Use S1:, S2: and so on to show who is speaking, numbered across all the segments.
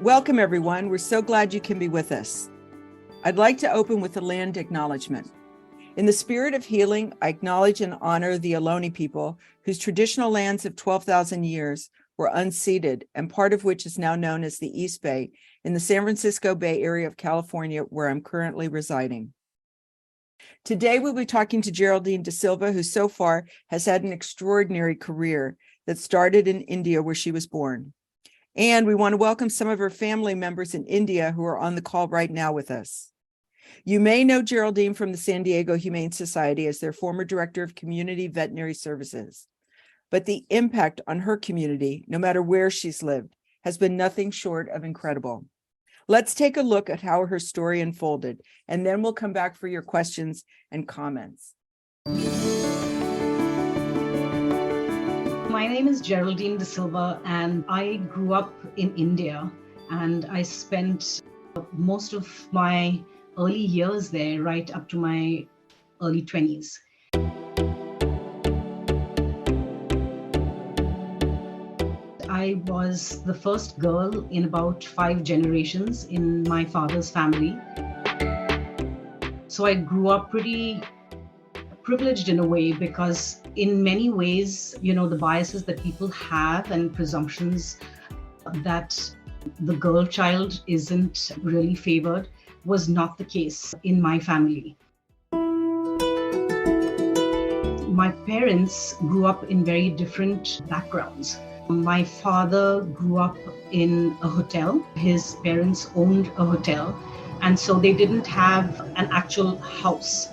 S1: Welcome, everyone. We're so glad you can be with us. I'd like to open with a land acknowledgement. In the spirit of healing, I acknowledge and honor the Ohlone people, whose traditional lands of 12,000 years were unceded, and part of which is now known as the East Bay in the San Francisco Bay Area of California, where I'm currently residing. Today, we'll be talking to Geraldine D'Silva, who so far has had an extraordinary career that started in India, where she was born. And we want to welcome some of her family members in India who are on the call right now with us. You may know Geraldine from the San Diego Humane Society as their former director of community veterinary services. But the impact on her community, no matter where she's lived, has been nothing short of incredible. Let's take a look at how her story unfolded, and then we'll come back for your questions and comments.
S2: My name is Geraldine D'Silva, and I grew up in India, and I spent most of my early years there, right up to my early 20s. I was the first girl in about 5 generations in my father's family. So I grew up pretty privileged in a way, because in many ways, the biases that people have and presumptions that the girl child isn't really favored was not the case in my family. My parents grew up in very different backgrounds. My father grew up in a hotel. His parents owned a hotel, and so they didn't have an actual house.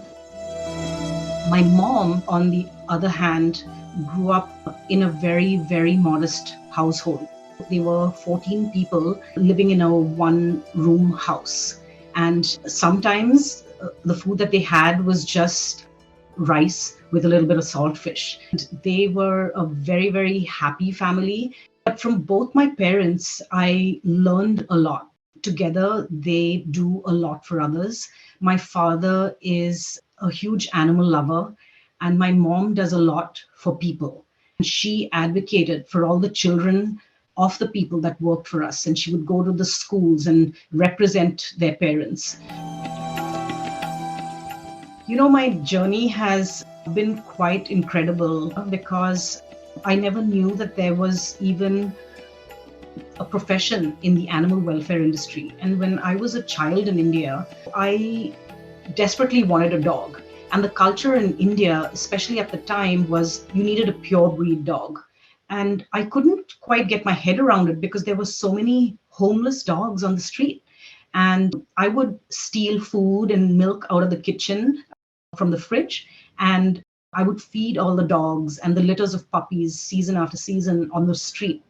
S2: My mom, on the other hand, grew up in a very, very modest household. They were 14 people living in a one-room house. And sometimes the food that they had was just rice with a little bit of saltfish. And they were a very, very happy family. But from both my parents, I learned a lot. Together, they do a lot for others. My father is a huge animal lover, and my mom does a lot for people. She advocated for all the children of the people that worked for us, and she would go to the schools and represent their parents. My journey has been quite incredible, because I never knew that there was even a profession in the animal welfare industry. And when I was a child in India, I desperately wanted a dog. And the culture in India, especially at the time, was you needed a pure breed dog. And I couldn't quite get my head around it, because there were so many homeless dogs on the street. And I would steal food and milk out of the kitchen from the fridge, and I would feed all the dogs and the litters of puppies season after season on the street.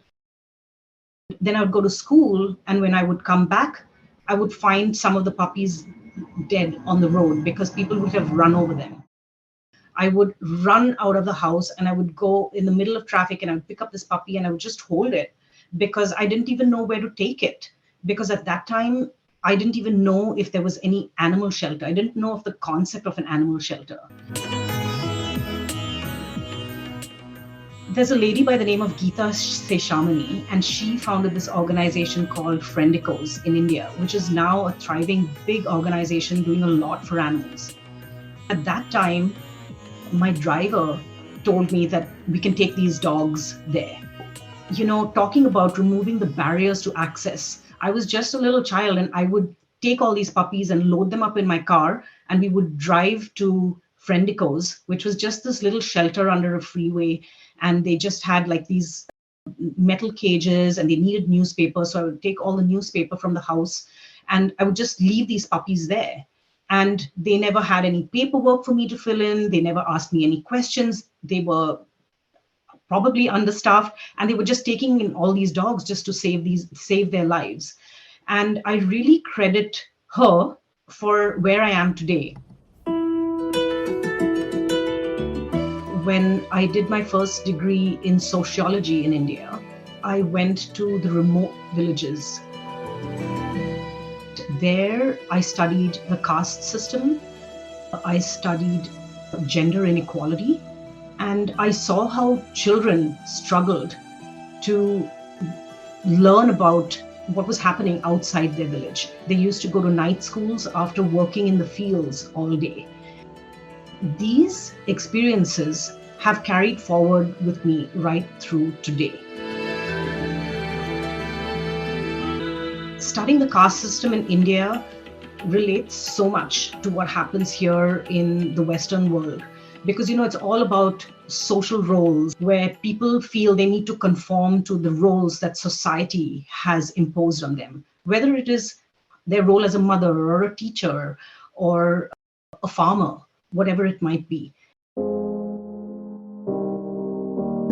S2: Then I would go to school, and when I would come back, I would find some of the puppies dead on the road because people would have run over them. I would run out of the house, and I would go in the middle of traffic, and I would pick up this puppy and I would just hold it, because I didn't even know where to take it. Because at that time, I didn't even know if there was any animal shelter. I didn't know of the concept of an animal shelter. There's a lady by the name of Geeta Seshamani, and she founded this organization called Friendicos in India, which is now a thriving big organization doing a lot for animals. At that time, my driver told me that we can take these dogs there. Talking about removing the barriers to access, I was just a little child, and I would take all these puppies and load them up in my car, and we would drive to Friendicos, which was just this little shelter under a freeway. And they just had like these metal cages, and they needed newspapers. So I would take all the newspaper from the house, and I would just leave these puppies there. And they never had any paperwork for me to fill in. They never asked me any questions. They were probably understaffed, and they were just taking in all these dogs just to save their lives. And I really credit her for where I am today. When I did my first degree in sociology in India, I went to the remote villages. There, I studied the caste system. I studied gender inequality. And I saw how children struggled to learn about what was happening outside their village. They used to go to night schools after working in the fields all day. These experiences have carried forward with me right through today. Studying the caste system in India relates so much to what happens here in the Western world, because it's all about social roles where people feel they need to conform to the roles that society has imposed on them, whether it is their role as a mother or a teacher or a farmer, whatever it might be.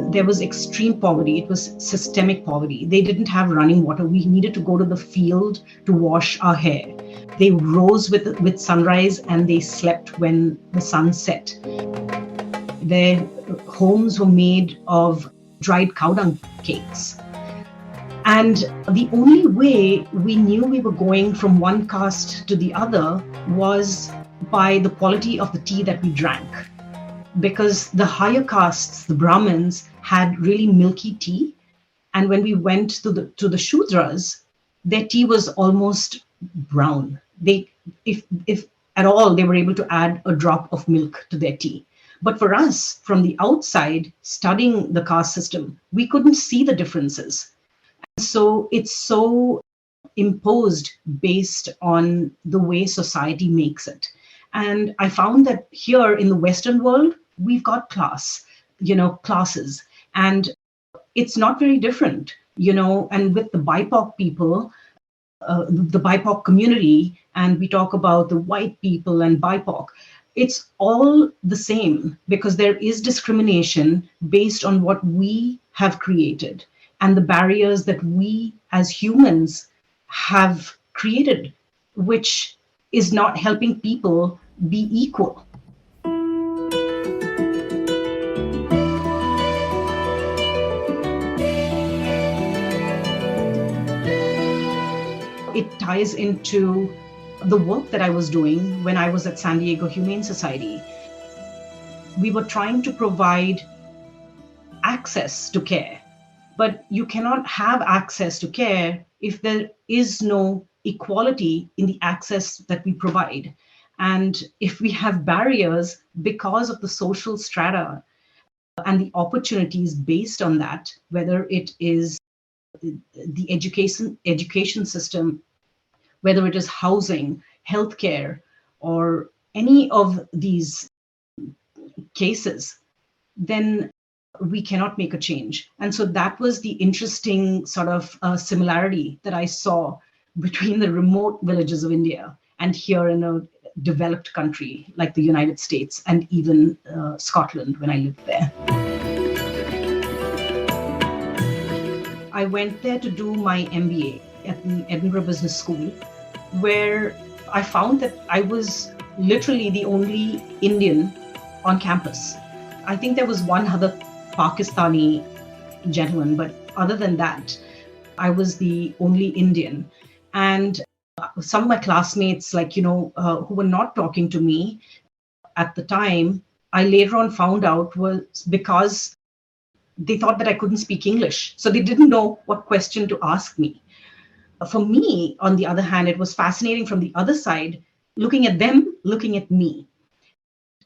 S2: There was extreme poverty. It was systemic poverty. They didn't have running water. We needed to go to the field to wash our hair. They rose with sunrise and they slept when the sun set. Their homes were made of dried cow dung cakes. And the only way we knew we were going from one caste to the other was by the quality of the tea that we drank. Because the higher castes, the Brahmins, had really milky tea. And when we went to the Shudras, their tea was almost brown. If at all, they were able to add a drop of milk to their tea. But for us, from the outside, studying the caste system, we couldn't see the differences. And so it's so imposed based on the way society makes it. And I found that here in the Western world, we've got classes, and it's not very different, and with the BIPOC people, the BIPOC community, and we talk about the white people and BIPOC, it's all the same because there is discrimination based on what we have created and the barriers that we as humans have created, which is not helping people be equal. It ties into the work that I was doing when I was at San Diego Humane Society. We were trying to provide access to care, but you cannot have access to care if there is no equality in the access that we provide. And if we have barriers because of the social strata and the opportunities based on that, whether it is the education system, whether it is housing, healthcare, or any of these cases, then we cannot make a change. And so that was the interesting sort of similarity that I saw between the remote villages of India and here in a developed country like the United States and even Scotland when I lived there. I went there to do my MBA at the Edinburgh Business School, where I found that I was literally the only Indian on campus. I think there was one other Pakistani gentleman, but other than that, I was the only Indian. And some of my classmates, who were not talking to me at the time, I later on found out was because they thought that I couldn't speak English. So they didn't know what question to ask me. For me, on the other hand, it was fascinating from the other side, looking at them, looking at me.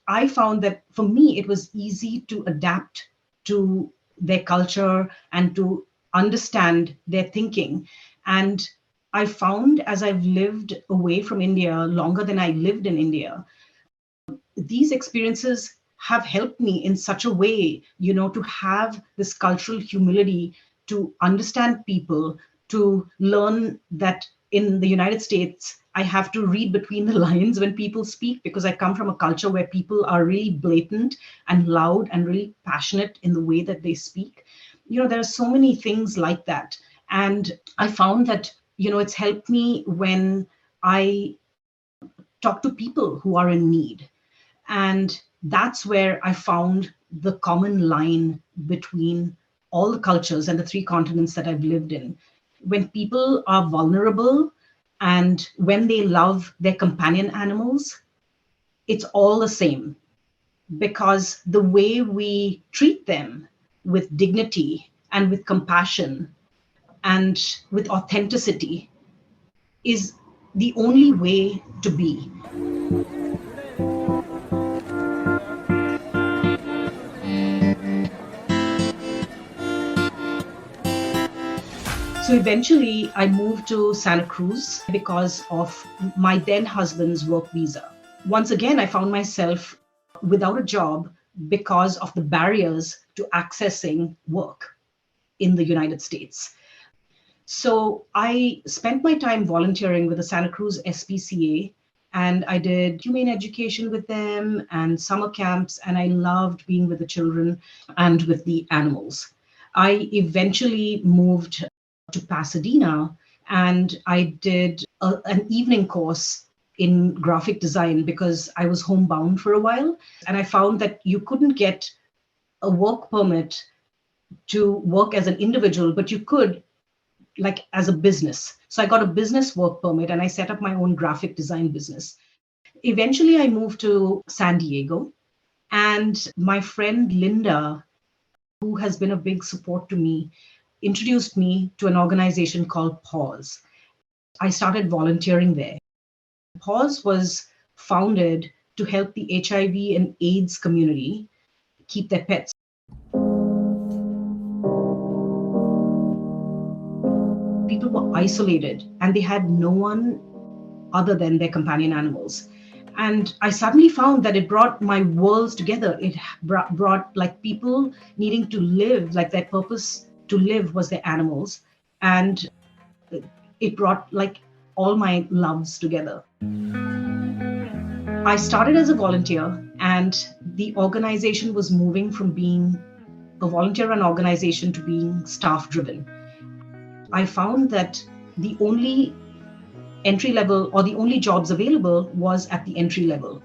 S2: I found that for me, it was easy to adapt to their culture and to understand their thinking. And I found as I've lived away from India longer than I lived in India, these experiences have helped me in such a way, to have this cultural humility, to understand people, to learn that in the United States, I have to read between the lines when people speak, because I come from a culture where people are really blatant and loud and really passionate in the way that they speak. There are so many things like that. And I found that, it's helped me when I talk to people who are in need. And that's where I found the common line between all the cultures and the 3 continents that I've lived in. When people are vulnerable and when they love their companion animals, it's all the same, because the way we treat them with dignity and with compassion and with authenticity is the only way to be. So eventually I moved to Santa Cruz because of my then husband's work visa. Once again, I found myself without a job because of the barriers to accessing work in the United States. So I spent my time volunteering with the Santa Cruz SPCA, and I did humane education with them and summer camps, and I loved being with the children and with the animals. I eventually moved to Pasadena, and I did an evening course in graphic design because I was homebound for a while, and I found that you couldn't get a work permit to work as an individual, but you could like as a business. So I got a business work permit and I set up my own graphic design business. Eventually, I moved to San Diego, and my friend Linda, who has been a big support to me, introduced me to an organization called Pause. I started volunteering there. Pause was founded to help the HIV and AIDS community keep their pets. People were isolated and they had no one other than their companion animals. And I suddenly found that it brought my worlds together. It brought like people needing to live, like their purpose to live was their animals. And it brought like all my loves together. I started as a volunteer, and the organization was moving from being a volunteer run organization to being staff driven. I found that the only entry level or the only jobs available was at the entry level.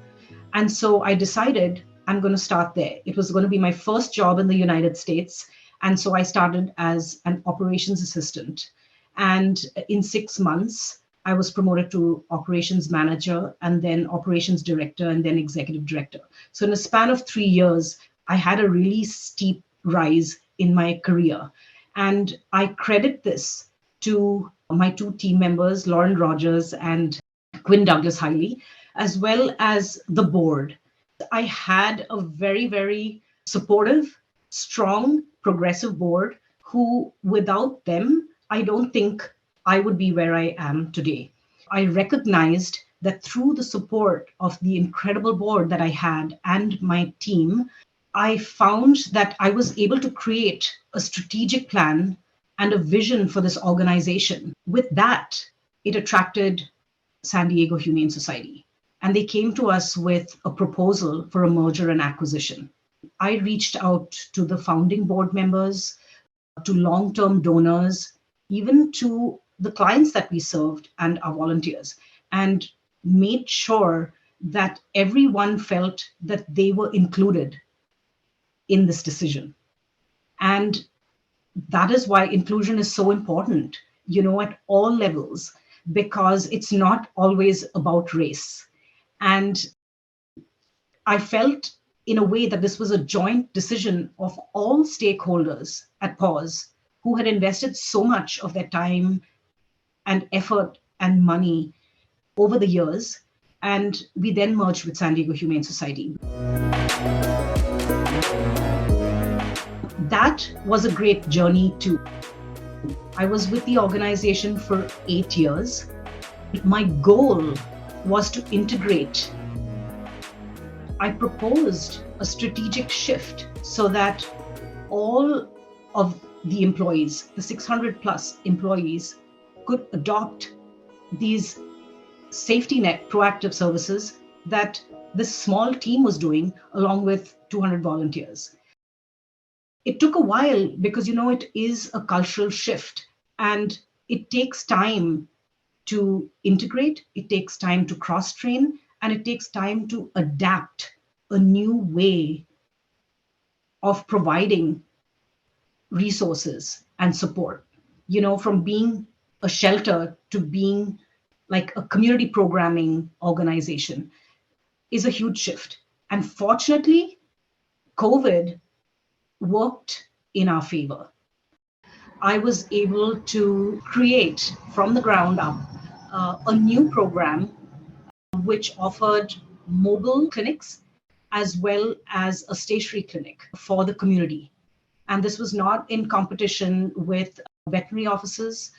S2: And so I decided I'm going to start there. It was going to be my first job in the United States. And so I started as an operations assistant. And in 6 months, I was promoted to operations manager and then operations director and then executive director. So in a span of 3 years, I had a really steep rise in my career. And I credit this to my two team members, Lauren Rogers and Quinn Douglas Hiley, as well as the board. I had a very, very supportive, strong, progressive board who, without them, I don't think I would be where I am today. I recognized that through the support of the incredible board that I had and my team, I found that I was able to create a strategic plan and a vision for this organization. With that, it attracted San Diego Humane Society. And they came to us with a proposal for a merger and acquisition. I reached out to the founding board members, to long-term donors, even to the clients that we served and our volunteers, and made sure that everyone felt that they were included in this decision. And that is why inclusion is so important, at all levels, because it's not always about race. And I felt in a way that this was a joint decision of all stakeholders at Pause who had invested so much of their time and effort and money over the years. And we then merged with San Diego Humane Society. That was a great journey too. I was with the organization for 8 years. My goal was to integrate. I proposed a strategic shift so that all of the employees, the 600 plus employees, could adopt these safety net proactive services that this small team was doing along with 200 volunteers. It took a while because, it is a cultural shift and it takes time to integrate, it takes time to cross-train, and it takes time to adapt a new way of providing resources and support, from being a shelter to being like a community programming organization is a huge shift. And fortunately, COVID worked in our favor. I was able to create from the ground up a new program which offered mobile clinics as well as a stationary clinic for the community. And this was not in competition with veterinary offices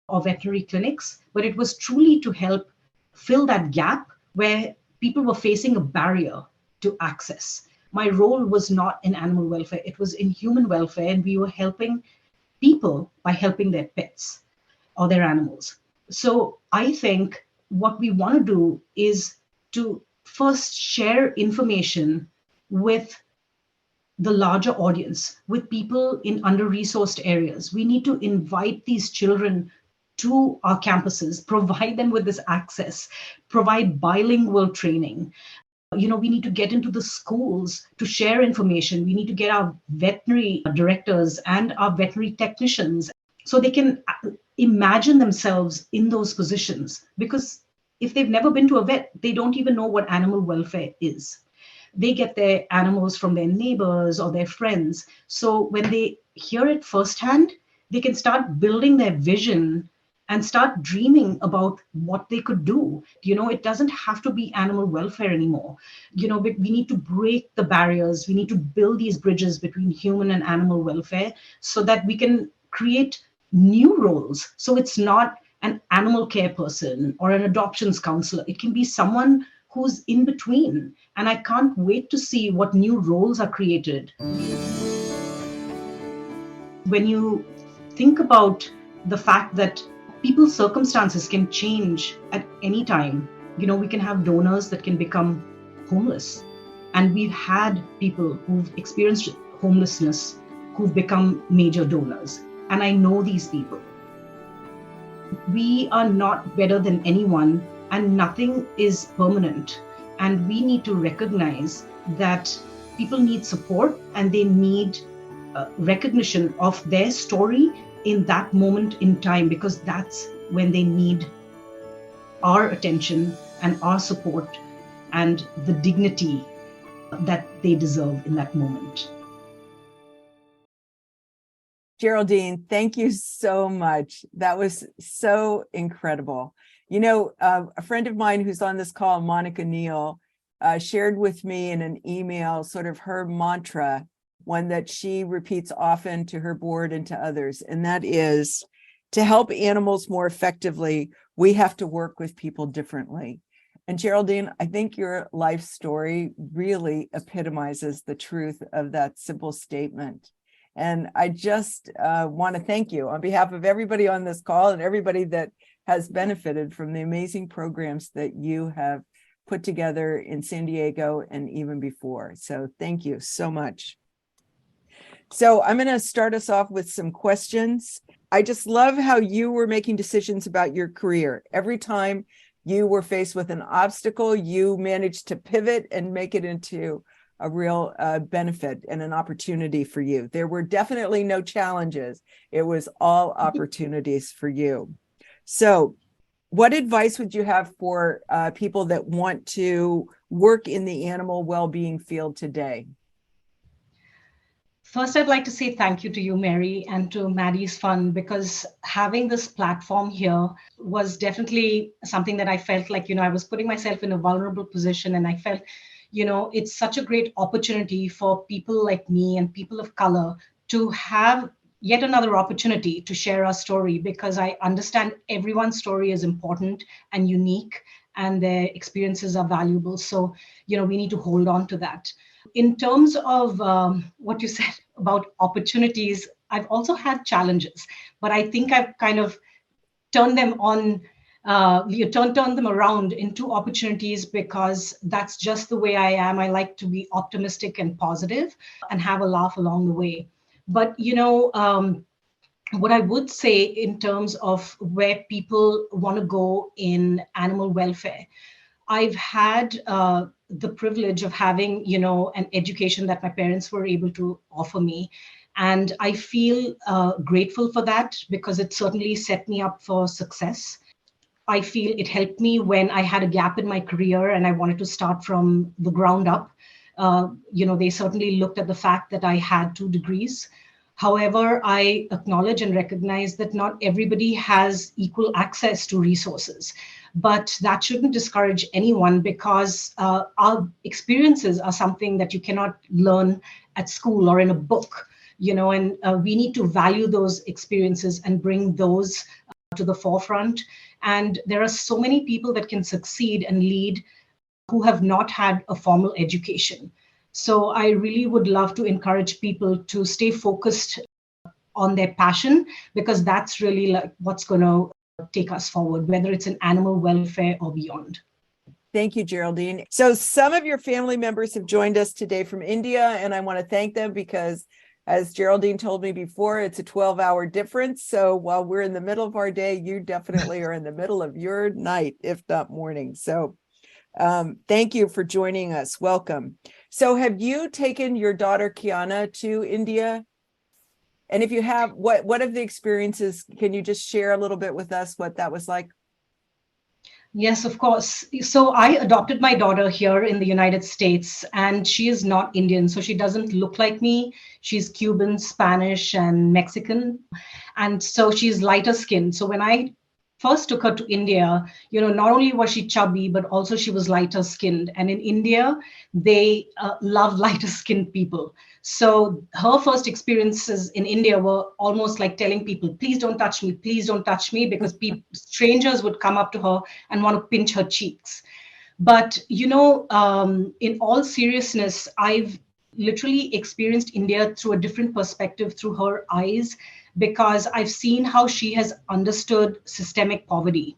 S2: or veterinary clinics, but it was truly to help fill that gap where people were facing a barrier to access. My role was not in animal welfare, it was in human welfare, and we were helping people by helping their pets or their animals. So I think what we want to do is to first share information with the larger audience, with people in under-resourced areas. We need to invite these children to our campuses, provide them with this access, provide bilingual training. We need to get into the schools to share information. We need to get our veterinary directors and our veterinary technicians so they can imagine themselves in those positions. Because if they've never been to a vet, they don't even know what animal welfare is. They get their animals from their neighbors or their friends. So when they hear it firsthand, they can start building their vision and start dreaming about what they could do. It doesn't have to be animal welfare anymore. We need to break the barriers. We need to build these bridges between human and animal welfare so that we can create new roles. So it's not an animal care person or an adoptions counselor. It can be someone who's in between. And I can't wait to see what new roles are created. When you think about the fact that people's circumstances can change at any time, we can have donors that can become homeless. And we've had people who've experienced homelessness who've become major donors. And I know these people. We are not better than anyone, and nothing is permanent. And we need to recognize that people need support and they need recognition of their story in that moment in time, because that's when they need our attention and our support and the dignity that they deserve in that moment.
S1: Geraldine, thank you so much. That was so incredible. A friend of mine who's on this call, Monica Neal, shared with me in an email sort of her mantra, one that she repeats often to her board and to others, and that is, to help animals more effectively, we have to work with people differently. And Geraldine, I think your life story really epitomizes the truth of that simple statement. And I just want to thank you on behalf of everybody on this call and everybody that has benefited from the amazing programs that you have put together in San Diego and even before. So thank you so much. So I'm going to start us off with some questions. I just love how you were making decisions about your career. Every time you were faced with an obstacle, you managed to pivot and make it into a real benefit and an opportunity for you. There were definitely no challenges. It was all opportunities for you. So what advice would you have for people that want to work in the animal well-being field today?
S2: First, I'd like to say thank you to you, Mary, and to Maddie's Fund, because having this platform here was definitely something that I felt like, I was putting myself in a vulnerable position, and I felt, it's such a great opportunity for people like me and people of color to have yet another opportunity to share our story, because I understand everyone's story is important and unique and their experiences are valuable. So, we need to hold on to that. In terms of what you said about opportunities, I've also had challenges, but I think I've kind of turned them on, turn them around into opportunities, because that's just the way I am. I like to be optimistic and positive and have a laugh along the way. But, what I would say in terms of where people want to go in animal welfare, I've had the privilege of having, an education that my parents were able to offer me. And I feel grateful for that, because it certainly set me up for success. I feel it helped me when I had a gap in my career and I wanted to start from the ground up. They certainly looked at the fact that I had 2 degrees. However, I acknowledge and recognize that not everybody has equal access to resources. But that shouldn't discourage anyone, because our experiences are something that you cannot learn at school or in a book, and we need to value those experiences and bring those to the forefront. And there are so many people that can succeed and lead who have not had a formal education. So I really would love to encourage people to stay focused on their passion, because that's really like what's going to take us forward, whether it's in animal welfare or beyond.
S1: Thank you, Geraldine. So some of your family members have joined us today from India, and I want to thank them because, as Geraldine told me before, it's a 12-hour difference. So while we're in the middle of our day, you definitely are in the middle of your night, if not morning. So thank you for joining us. Welcome. So have you taken your daughter Kiana to India? And if you have, what of the experiences, can you just share a little bit with us what that was like?
S2: Yes, of course. So I adopted my daughter here in the United States, and she is not Indian. So she doesn't look like me. She's Cuban, Spanish, and Mexican. And so she's lighter skinned. So when I first took her to India, not only was she chubby, but also she was lighter skinned. And in India, they love lighter skinned people. So her first experiences in India were almost like telling people, please don't touch me, please don't touch me, because strangers would come up to her and want to pinch her cheeks. But, in all seriousness, I've literally experienced India through a different perspective through her eyes, because I've seen how she has understood systemic poverty.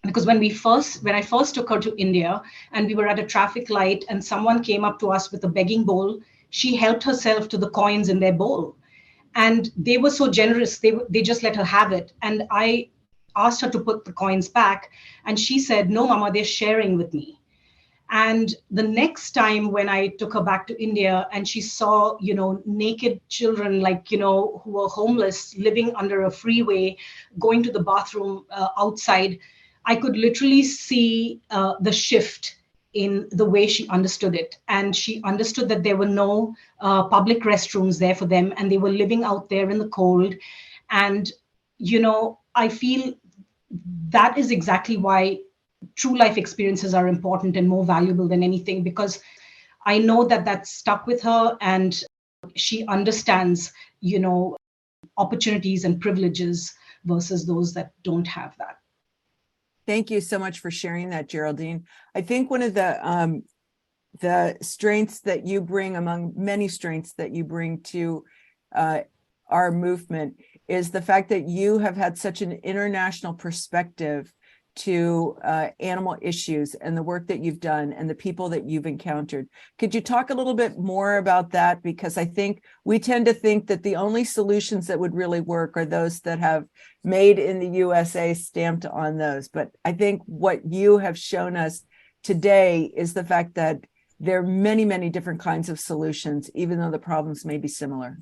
S2: Because when I first took her to India and we were at a traffic light and someone came up to us with a begging bowl, she helped herself to the coins in their bowl. And they were so generous, they just let her have it. And I asked her to put the coins back, and she said, no, Mama, they're sharing with me. And the next time when I took her back to India and she saw, naked children, who were homeless, living under a freeway, going to the bathroom outside, I could literally see the shift in the way she understood it. And she understood that there were no public restrooms there for them, and they were living out there in the cold. And, I feel that is exactly why true life experiences are important and more valuable than anything, because I know that that's stuck with her, and she understands, opportunities and privileges versus those that don't have that.
S1: Thank you so much for sharing that, Geraldine. I think one of the strengths that you bring, among many strengths that you bring to our movement, is the fact that you have had such an international perspective to animal issues and the work that you've done and the people that you've encountered. Could you talk a little bit more about that? Because I think we tend to think that the only solutions that would really work are those that have made in the USA stamped on those. But I think what you have shown us today is the fact that there are many, many different kinds of solutions, even though the problems may be similar.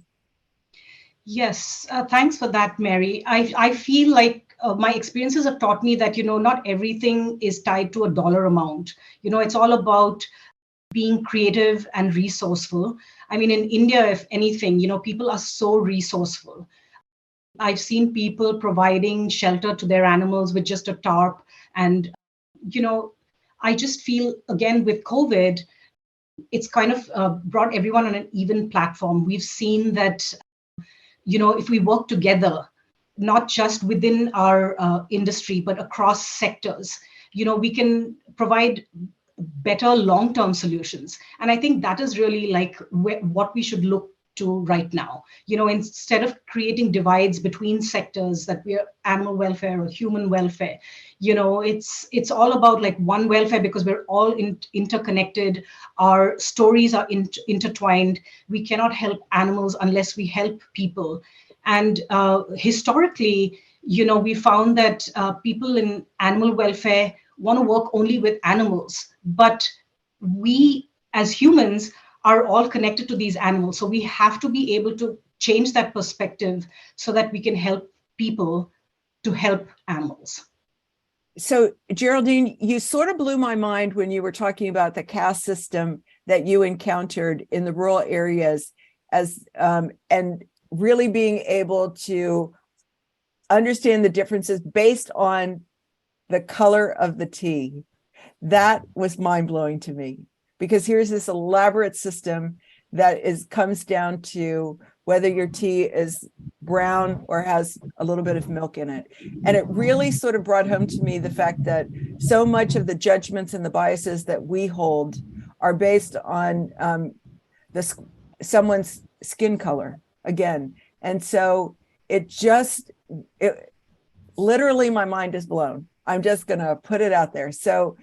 S2: Yes, thanks for that, Mary. I feel like my experiences have taught me that, not everything is tied to a dollar amount. It's all about being creative and resourceful. I mean, in India, if anything, people are so resourceful. I've seen people providing shelter to their animals with just a tarp. And, I just feel, again, with COVID, it's kind of brought everyone on an even platform. We've seen that if we work together, not just within our industry, but across sectors, we can provide better long-term solutions. And I think that is really like what we should look to right now. Instead of creating divides between sectors, that we are animal welfare or human welfare, it's all about like one welfare, because we're all interconnected. Our stories are intertwined. We cannot help animals unless we help people. And historically, we found that people in animal welfare want to work only with animals, but we as humans are all connected to these animals. So we have to be able to change that perspective so that we can help people to help animals.
S1: So, Geraldine, you sort of blew my mind when you were talking about the caste system that you encountered in the rural areas, and really being able to understand the differences based on the color of the tea, that was mind-blowing to me, because here's this elaborate system that comes down to whether your tea is brown or has a little bit of milk in it. And it really sort of brought home to me the fact that so much of the judgments and the biases that we hold are based on someone's skin color again. And so it literally, my mind is blown. I'm just going to put it out there. So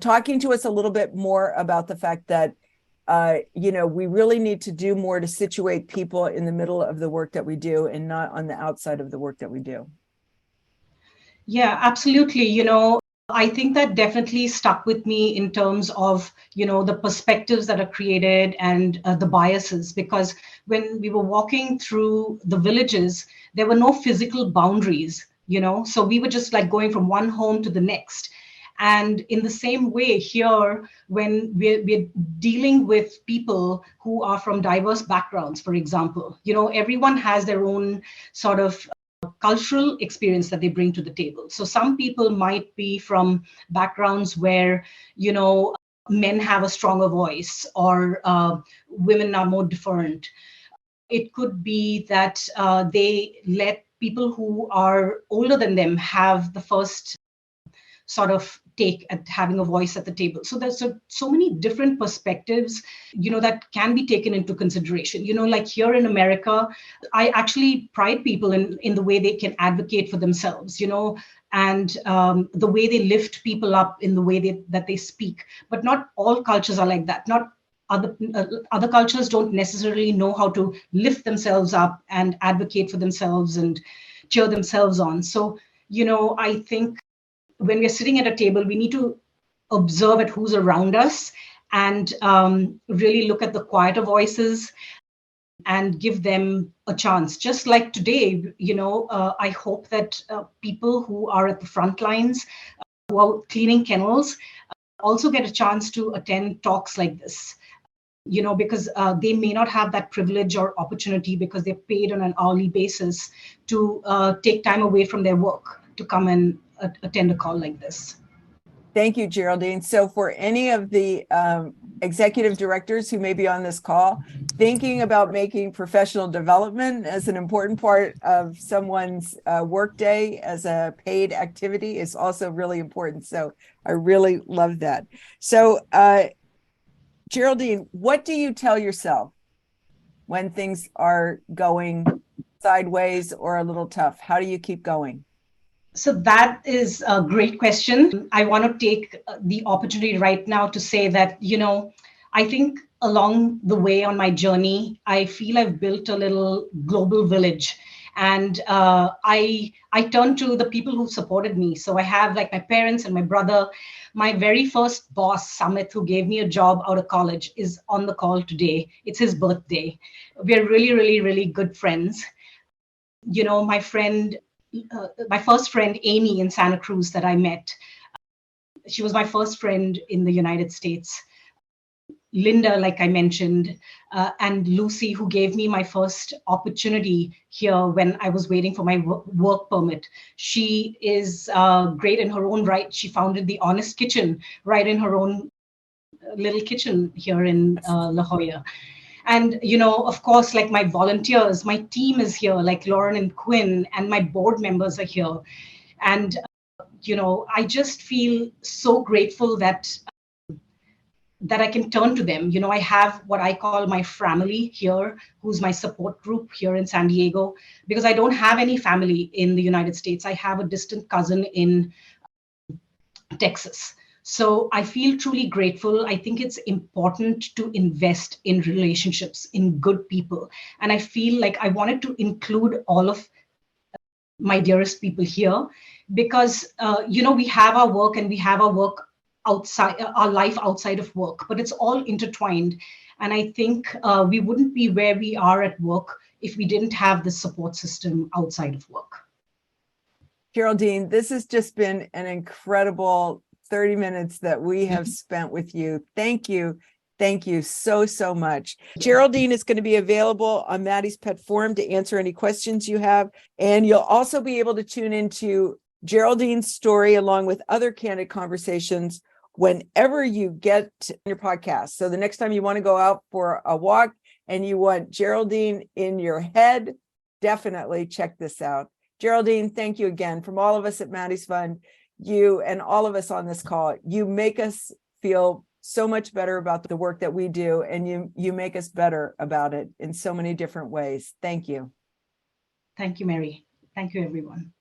S1: talking to us a little bit more about the fact that we really need to do more to situate people in the middle of the work that we do and not on the outside of the work that we do.
S2: Yeah, absolutely. I think that definitely stuck with me in terms of, the perspectives that are created and the biases, because when we were walking through the villages, there were no physical boundaries, so we were just like going from one home to the next. And in the same way here, when we're dealing with people who are from diverse backgrounds, for example, everyone has their own sort of cultural experience that they bring to the table. So some people might be from backgrounds where, men have a stronger voice, or women are more deferent. It could be that they let people who are older than them have the first sort of take at having a voice at the table. So there's so many different perspectives, that can be taken into consideration. Like here in America, I actually pride people in the way they can advocate for themselves, and the way they lift people up in the way that they speak. But not all cultures are like that. Not other cultures don't necessarily know how to lift themselves up and advocate for themselves and cheer themselves on. So, I think when we're sitting at a table, we need to observe at who's around us and really look at the quieter voices and give them a chance. Just like today, I hope that people who are at the front lines, who are cleaning kennels, also get a chance to attend talks like this. Because they may not have that privilege or opportunity because they're paid on an hourly basis to take time away from their work to come and attend a call like this.
S1: Thank you, Geraldine. So for any of the executive directors who may be on this call, thinking about making professional development as an important part of someone's workday as a paid activity is also really important. So I really love that. So Geraldine, what do you tell yourself when things are going sideways or a little tough? How do you keep going?
S2: So that is a great question. I want to take the opportunity right now to say that, I think along the way on my journey, I feel I've built a little global village. And I turn to the people who supported me. So I have like my parents and my brother. My very first boss, Sumit, who gave me a job out of college, is on the call today. It's his birthday. We're really, really, really good friends. My first friend, Amy, in Santa Cruz that I met, she was my first friend in the United States. Linda, like I mentioned, and Lucy, who gave me my first opportunity here when I was waiting for my work permit. She is great in her own right. She founded the Honest Kitchen right in her own little kitchen here in La Jolla. And, of course, like my volunteers, my team is here, like Lauren and Quinn, and my board members are here. And, I just feel so grateful that I can turn to them. I have what I call my family here, who's my support group here in San Diego, because I don't have any family in the United States. I have a distant cousin in Texas. So I feel truly grateful. I think it's important to invest in relationships, in good people. And I feel like I wanted to include all of my dearest people here because, we have our work and we have our work outside, our life outside of work, but it's all intertwined. And I think we wouldn't be where we are at work if we didn't have the support system outside of work.
S1: Geraldine, this has just been an incredible 30 minutes that we have spent with you. Thank you. Thank you so, so much. Geraldine is going to be available on Maddie's Pet Forum to answer any questions you have. And you'll also be able to tune into Geraldine's story along with other candid conversations whenever you get your podcast. So the next time you want to go out for a walk and you want Geraldine in your head, definitely check this out. Geraldine, thank you again. From all of us at Maddie's Fund, you and all of us on this call, you make us feel so much better about the work that we do, and you make us better about it in so many different ways. Thank you.
S2: Thank you, Mary. Thank you, everyone.